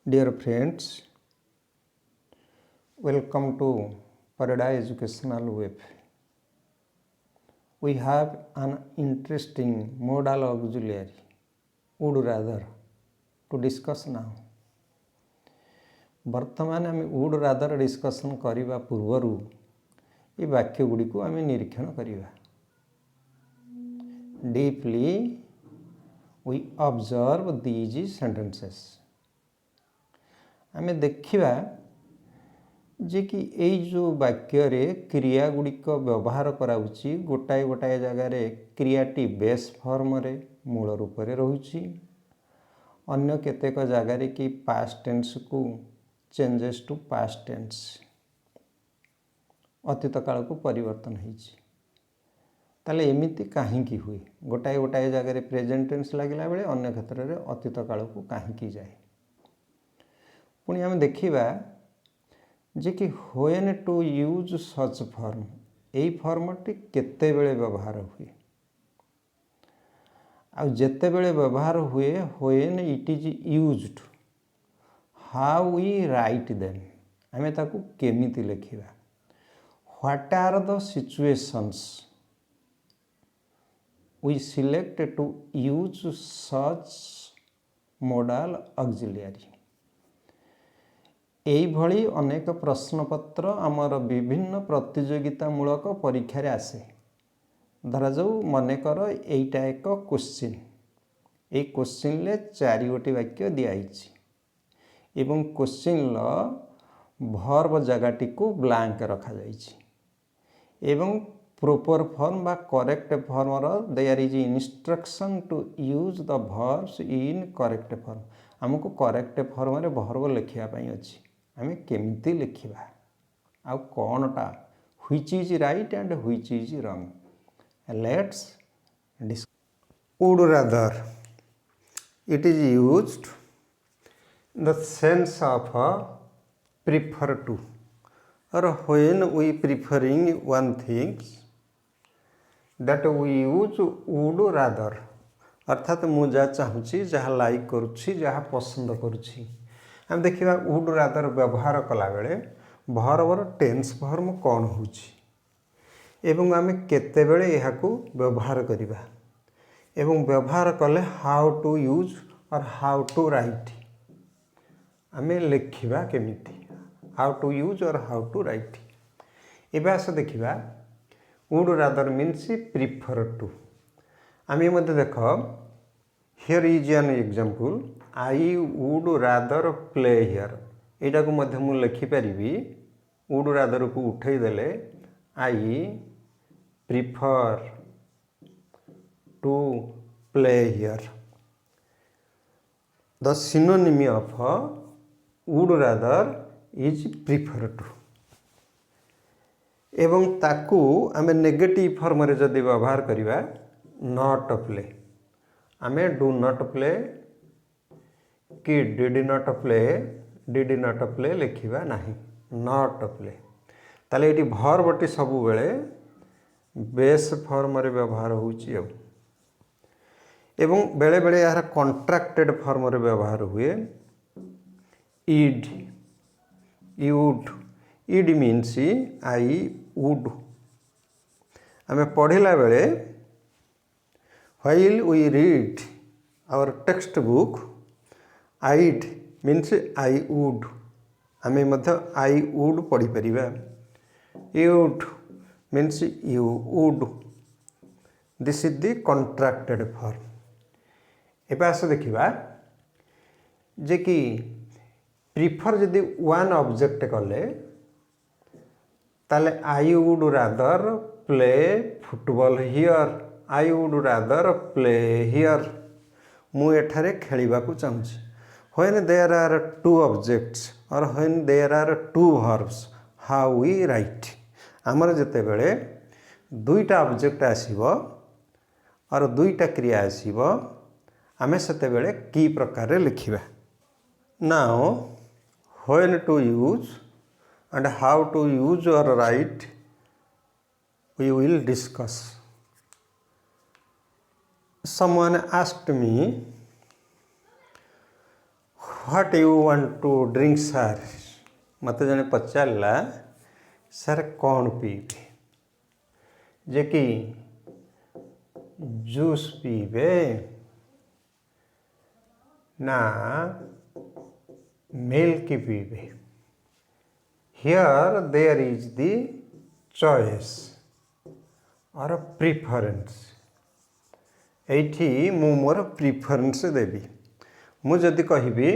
Dear friends, welcome to Parada Educational Web. We have an interesting modal auxiliary, would rather, to discuss now. वर्तमान आम would rather discussion करने पूर्वर ये वाक्य गुड़ी को आम निरीक्षण करवा. Deeply we observe these sentences. आम देखा जे कि यही जो वाक्य रे क्रिया गुड़िक व्यवहार कराउछि गोटाए गोटाए जगार क्रियाटी बेस फॉर्म रे मूल रूप रे रहुछि अन्य केतेक जगार कि पास्ट टेंस को चेंजेस टू पास्ट टेंस अतीत काल को परिवर्तन होइछि. ताले एमिति काहींकी हुए गोटाए गोटाए जगार प्रेजेंट टेंस लागला बेले अन्य क्षेत्र रे अतीत काल को काहींकी जाए. पुणी आम देखा जे कि when to use such form यही फॉर्मटी केते बेले व्यवहार हुए आउ जेते बेले व्यवहार हुए when it is used how we write then आमे ताकू केमिति लिखिबा what are the situations we select to use such modal auxiliary. यही अनेक प्रश्नपत्र आमर विभिन्न प्रतियोगितामूलक परीक्षा रे आसे. धरा जाऊ मनकर एटा एक क्वेश्चन ये क्वेश्चन ले 4 गोटी वाक्य दिखाई एवं क्वेश्चन वर्ब जगटी को ब्लैंक रखा जाइछि एवं प्रॉपर फॉर्म बा करेक्ट फॉर्म रो there is instruction to use the verbs in correct form. हमको करेक्ट फॉर्म रे वर्ब लिखिया पई अछि आमे केमिति लिखिबा आउ कोनटा which is right and which is wrong. Let's discuss. Would rather it is used the sense of prefer to और when we preferring one things that we use would rather अर्थात मु जा चाहूँगी जहाँ लाइक करुच्छी जहाँ पसंद करुच्छी. हम देखिए वुड रादर व्यवहार कला बेले वर्बर टेंस फॉर्म कौन होची एवं आमे केते बेले यहा को व्यवहार करिबा एवं व्यवहार कले हाउ टू यूज और हाउ टू राइट आमे लिखिबा केमिति हाउ टू यूज और हाउ टू राइट. एबे आस देखिबा would rather means prefer to. आमे मध्ये देखो here is an example I would rather play here एटा को मध्य मु लिखि परिबी वुड रादर को उठै देले I prefer to play here. The synonym of would rather is prefer to एवं ताकू आमे नेगेटिव फॉर्म रे जदि व्यवहार करिबा नॉट प्ले आमे डू नॉट प्ले कि डिड नॉट प्ले लिखिबा नाही नॉट प्ले. ताले एटी वर्बटी सबु बेले बेस फॉर्म रे व्यवहार होउची एवं बेले बेले यार कॉन्ट्रैक्टेड फॉर्म रे व्यवहार हुए. I'd you'd I'd means I would. आमे पढ़िला बेले while we read our textbook I'd means I would आमे मध्य आई वुड पढ़ी परिबा. You'd means you would. This is the contracted form. एबे आस देखिबा जे कि प्रिफर जदि वन ऑब्जेक्ट कले ताले आई would rather play football here I would rather play here मु एठारे खेलिबा को चाहूँगी. When there are two objects or when there are two verbs how we write आमर जते बेले दुईटा ऑब्जेक्ट आसीबो और दुईटा क्रिया आसीबो आमे सते बेले की प्रकार रे लिखिबा. Now when to use and how to use or write we will discuss. Someone asked me what you want to drink sir मत जने पचारा सर कौन पीबे जे कि जूस पीबे ना मिल्क पीबे here there is the choice और प्रिफरेंस एठी मु मोर प्रिफरेंस देवी मु जदि कहिबी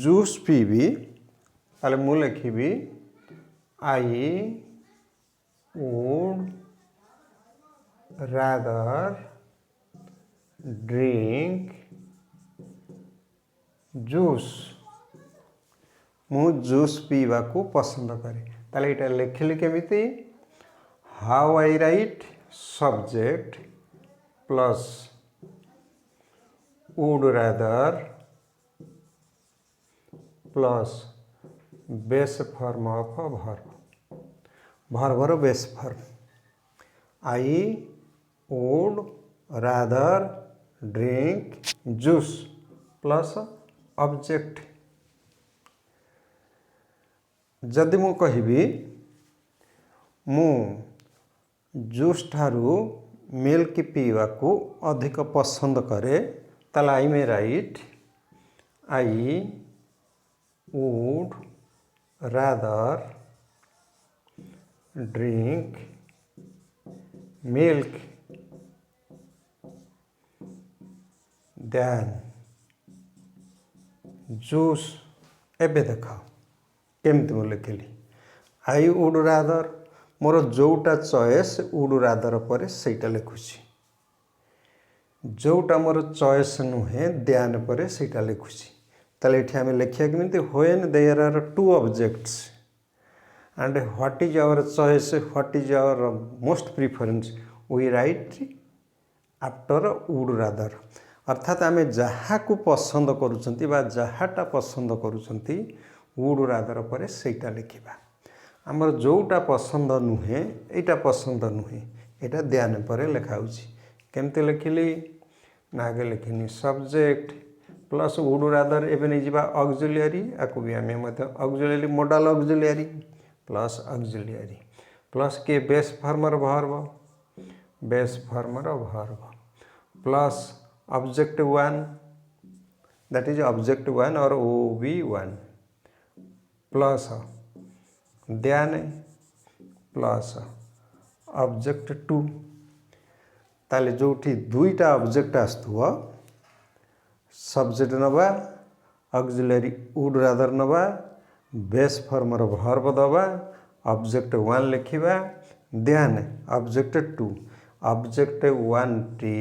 जूस पीबी ताले मु लिखिबी I would rather drink juice मु जूस पीवा को पसंद करे ताले इटा लिखिली केमिति how I write subject plus would rather plus base form of verb base form I would rather drink juice plus object जदि मु कहिबी मु जूस ठारू मिल्क पीवा को अधिक पसंद करे ताला I may write I would rather drink milk than juice एबे देख केमती मु लिखिली आई वुड रादर मोर जोटा चॉइस वुड रादर पर सेटा लिखुची जोटा मोर चॉइस नुहे ध्यान पर सेटा लिखुची ताले एठी आमे लिखिया केमिति when there are two objects and what is our choice what is our most preference we write after would rather अर्थात आमे जहा को पसंद करूछंती बा जहाटा पसंद करूछंती वुड रादर पर सेटा लिखिबा आमर जोटा पसंद नुहे एटा पसंद नुहे एटा ध्यान पर लिखाउछि केमते लिखिली नागे लिखिनी सब्जेक्ट प्लस वुड रादर एबे नै जिबा ऑक्सिलियरी आकु भी आमे मते ऑक्सिलियरी मॉडल ऑक्सिलियरी प्लस के बेस फॉर्मर verb plus object 1 that is object 1 और OB1 प्लस ध्यान प्लस ऑब्जेक्ट 2 ताले जोठी दुईटा ऑब्जेक्ट आस्तुव सब्जेक्ट नबा ऑक्सिलियरी वुड रादर नबा बेस फॉर्मर वर्ब दबा ऑब्जेक्ट 1 लिखिबा ध्यान ऑब्जेक्ट 2 ऑब्जेक्ट 1 टी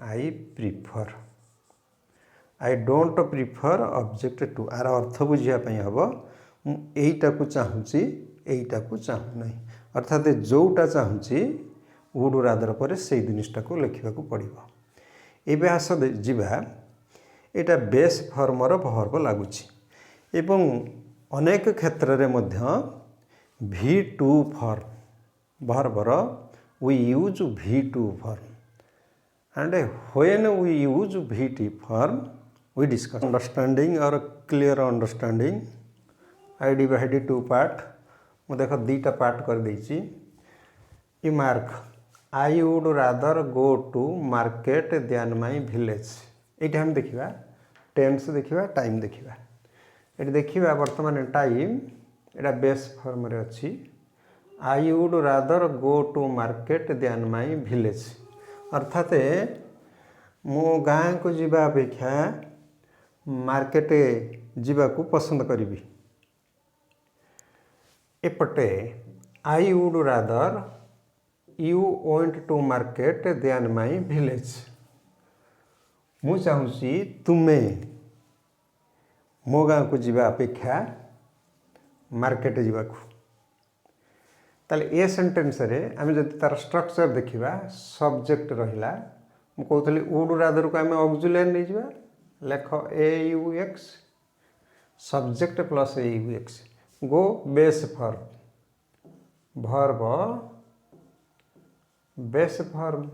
I prefer I don't prefer object 2 आर अर्थ बुझिया पई हबो एईटा को चाहूची एईटा को चाहू नहीं अर्थात जोटा चाहूची वुड रादर पर से जिनिसटा को लिखा पड़ो एबे आस जीवा एटा बेस फॉर्मर वर्ब लगुची एवं अनेक क्षेत्र रे मध्य V2 फॉर्म वर्बर we use V2 form and when we use VT form we discuss understanding or clear understanding I divided two part मु देख दीटा पार्ट कर देछि ई mark I would rather go to market then my village एटा हम देखिबा tense देखिबा time देखिबा एटा देखिबा वर्तमान टाइम एटा बेस फॉर्म रे अछि I would rather go to market then my village अर्थात मो गाँ को जीवा अपेक्षा मार्केट जीवा को पसंद करी एपटे I would rather you want to market then my village मु चाहूसी तुमे मो गाँ को जीवा अपेक्षा मार्केट जीवा को ताले ए सेंटेंस रे आमे जति तार स्ट्रक्चर देखिबा सब्जेक्ट रहिला मु कहतली वुड रादर को आमे ऑक्सिलियरी नै जिबा लेख AUX subject plus AUX go base form verb base form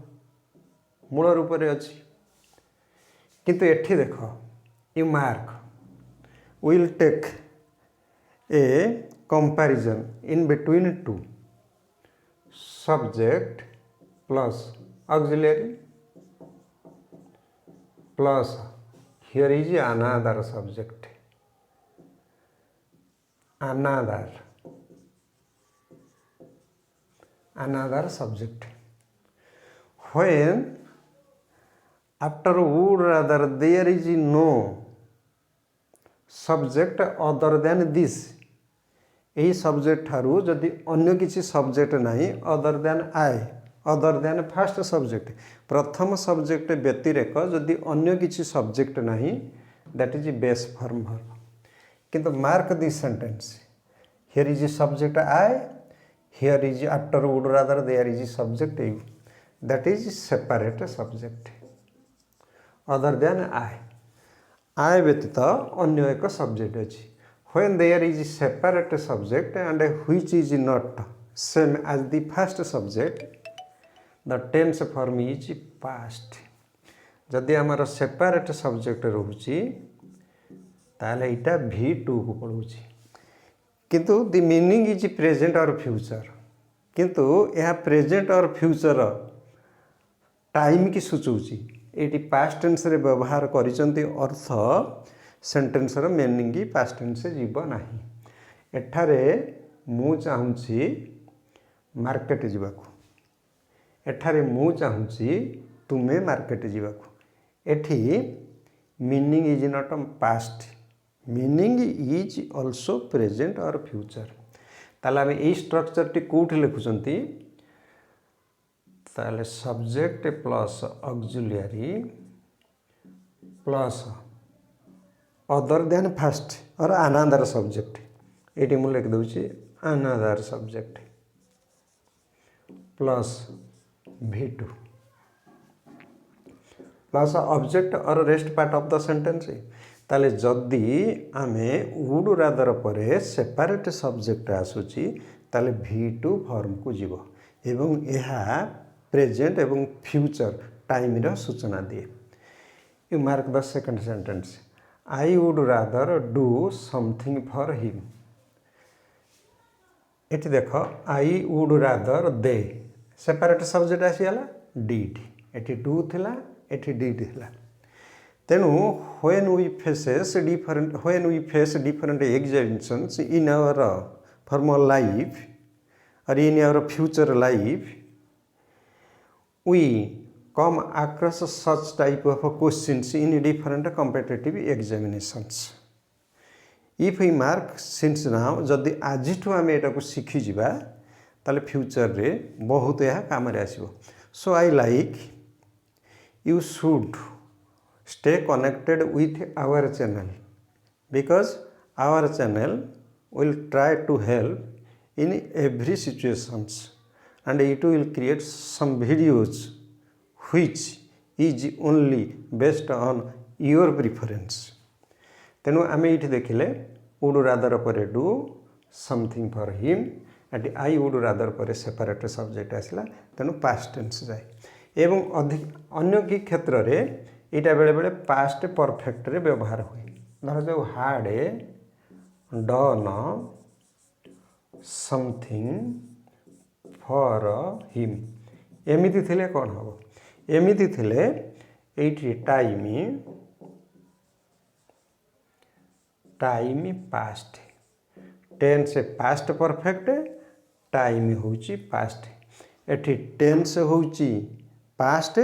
मूल रूप रे अछि किंतु एठी देख you mark will take a comparison in between two subject plus auxiliary plus here is another subject, another subject. When after would rather there is no subject other than this, यही subject ठारू जदि अन्य किसी subject नहीं other than I, other than first subject, प्रथम subject व्यतिरेक जदि अन्य किसी सब्जेक्ट नहीं, that is base form verb. किंतु mark this sentence, here is subject I, here is after would rather there is subject you, that is separate subject other than I. I व्यतीत अन्य एक subject अच्छी. When there is a separate subject and which is not same as the first subject, the tense form is past. जदि आमर separate subject रोची ताले इटा V2 को पढ़ुची, किंतु द मीनिंग इज प्रेजेंट और फ्यूचर, किंतु यह प्रेजेंट और फ्यूचर टाइम की सूचौची. ये पास्ट टेंस रे व्यवहार करिसंती अर्थ सेंटेंस रो मीनिंग पास्ट टेंस जीव नाही. एठारे मु चाहूँची मार्केट जीवाकू, एठारे मु चाहूँची तुमे मार्केट जीवाकू. एठी meaning is not past, meaning is also present और फ्यूचर. ताले आमे एई स्ट्रक्चर टी कोठी लिखुचंती, ताले subject plus auxiliary plus other than first और अनदर सब्जेक्ट. ये मुझे लिख दूसरी another subject plus V2 plus object और rest part of the sentence. ताले जदि आमे वुड रादर परे सेपरेट सब्जेक्ट आसुची ताले V2 फॉर्म को जीव एवं यह प्रेजेंट एवं फ्यूचर टाइम रो सूचना दिए. You mark the second sentence, I would rather do something for him. एटी देख I would rather they separate subject आसीगला did, एटी do थिला एटी did थिला. तेणु when we face different examinations in our formal life or in our future life, we come across such type of questions in different competitive examinations. If we mark since now, जदि आज आम यहाँ शिखी जावा ताले future रे बहुत यह काम रे आसीबो. So I like you should stay connected with our channel because our channel will try to help in every situations and it will create some videos which is only based on your preference. तेणु आम ये देखिले would rather पर do something for him and I would rather पर separate subject आसला. तेणु past tense जाए एवं अधिक अन्य कि क्षेत्र में यहाँ बेले बेले पास्ट परफेक्ट रे व्यवहार हुए. धर जो हाड डन समथिंग फॉर हिम एमिति थिले कौन हम, एमिति थिले एठी time past, tense past perfect, time होची पास्ट. एठी टेंस होची पास्ट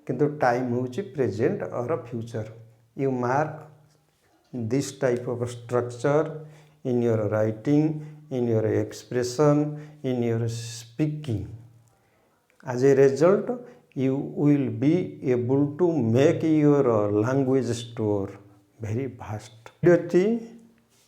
किंतु टाइम होची प्रेजेंट और future. You mark this type of structure in your writing, in your expression, in your speaking. As a result, you will be able to make your language store very vast.